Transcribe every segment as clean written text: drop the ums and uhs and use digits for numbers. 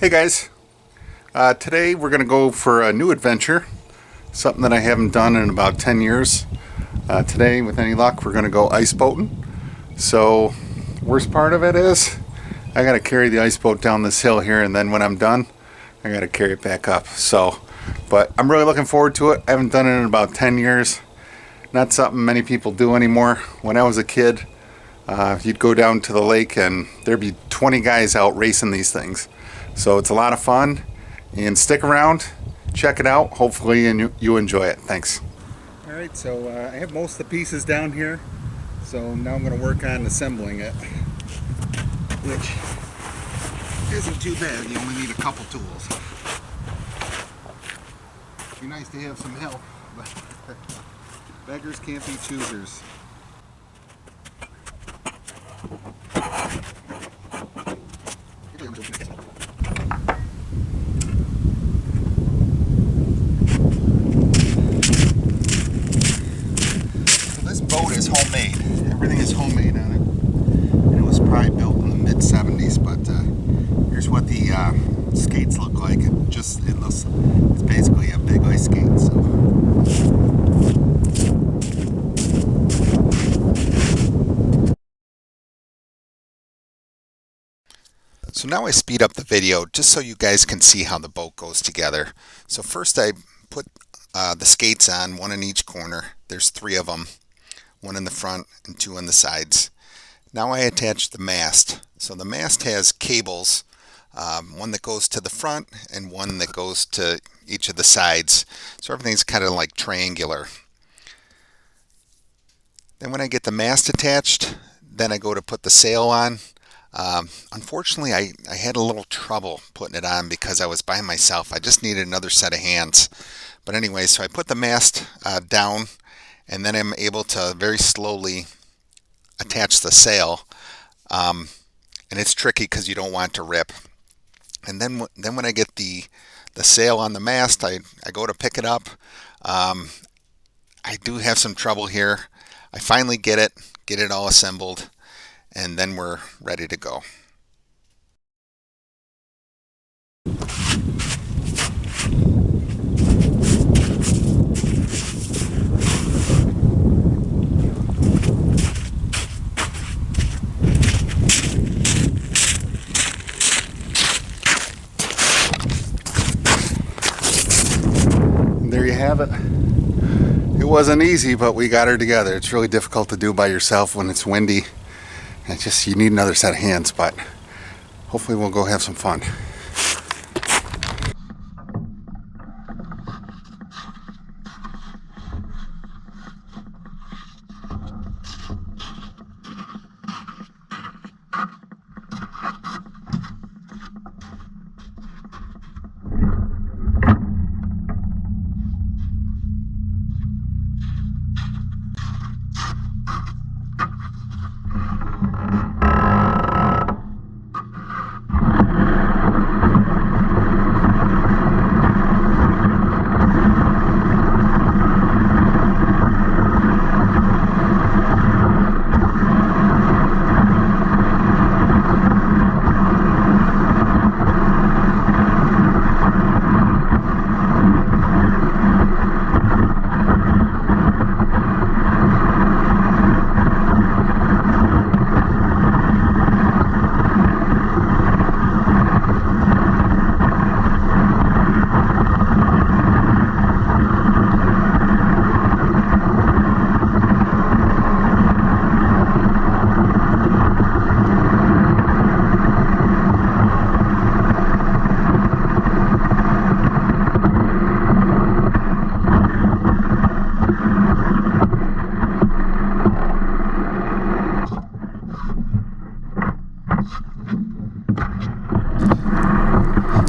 Hey guys, today we're going to go for a new adventure, something that I haven't done in about 10 years. Today, with any luck, we're going to go ice boating. So, worst part of it is, I got to carry the ice boat down this hill here, and then when I'm done, I got to carry it back up. But I'm really looking forward to it. I haven't done it in about 10 years. Not something many people do anymore. When I was a kid, you'd go down to the lake and there'd be 20 guys out racing these things. So it's a lot of fun, and stick around, check it out. Hopefully you enjoy it. Thanks. Alright, so I have most of the pieces down here, so now I'm going to work on assembling it, which isn't too bad. You only need a couple tools. It'd be nice to have some help, but beggars can't be choosers. Boat is homemade. Everything is homemade on it. And it was probably built in the mid-70s, but here's what the skates look like. It's basically a big ice skate. So now I speed up the video just so you guys can see how the boat goes together. So first I put the skates on, one in each corner. There's 3 of them. One in the front and 2 on the sides. Now I attach the mast. So the mast has cables, one that goes to the front and one that goes to each of the sides. So everything's kind of like triangular. Then when I get the mast attached, then I go to put the sail on. Unfortunately, I had a little trouble putting it on because I was by myself. I just needed another set of hands. But anyway, so I put the mast down, and then I'm able to very slowly attach the sail, and it's tricky because you don't want it to rip. And then when I get the sail on the mast, I go to pick it up. I do have some trouble here. I finally get it all assembled, and then we're ready to go. There you have it. It wasn't easy, but we got her together. It's really difficult to do by yourself when it's windy. You need another set of hands, but hopefully we'll go have some fun.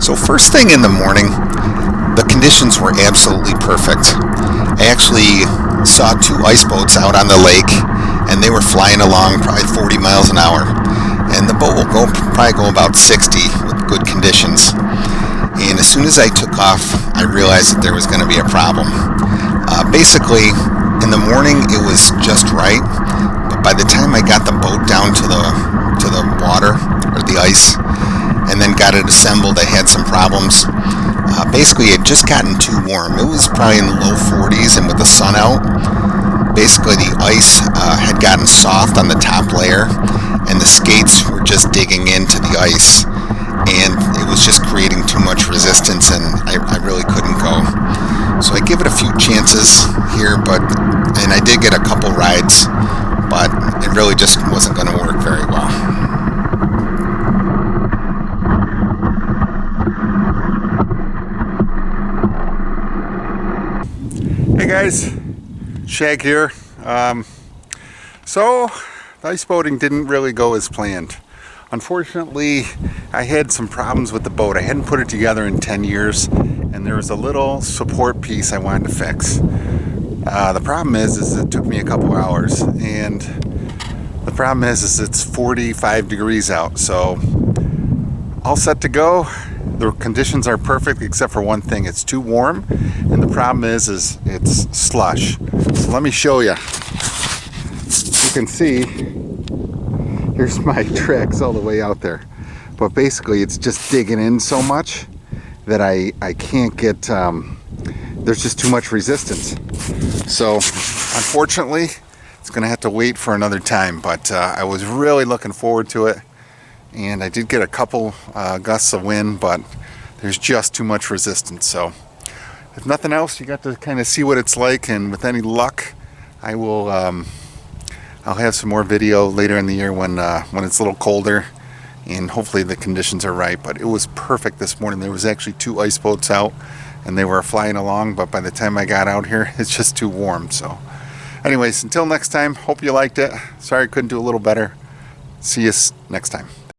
So first thing in the morning, the conditions were absolutely perfect. I actually saw 2 ice boats out on the lake, and they were flying along probably 40 miles an hour. And the boat will probably go about 60 with good conditions. And as soon as I took off, I realized that there was going to be a problem. Basically, in the morning it was just right, but by the time I got the boat down to the the water or the ice, and then got it assembled. I had some problems. Basically, it had just gotten too warm. It was probably in the low 40s, and with the sun out, basically the ice had gotten soft on the top layer, and the skates were just digging into the ice, and it was just creating too much resistance, and I really couldn't go. So I give it a few chances here, and I did get a couple rides, but it really just wasn't going to work very well. Hey guys, Shag here. So the ice boating didn't really go as planned. Unfortunately, I had some problems with the boat. I hadn't put it together in 10 years, and there was a little support piece I wanted to fix. The problem is it took me a couple hours, and the problem is it's 45 degrees out, so all set to go. The conditions are perfect except for one thing: it's too warm, and the problem is it's slush. So let me show you. You can see here's my tracks all the way out there, but basically it's just digging in so much that I can't get, there's just too much resistance. So unfortunately it's gonna have to wait for another time, but I was really looking forward to it, and I did get a couple gusts of wind, but there's just too much resistance. So if nothing else, you got to kind of see what it's like, and with any luck I will I'll have some more video later in the year when it's a little colder and hopefully the conditions are right. But it was perfect this morning. There was actually 2 ice boats out and they were flying along, but by the time I got out here it's just too warm. So anyways, until next time, hope you liked it. Sorry I couldn't do a little better. See you next time.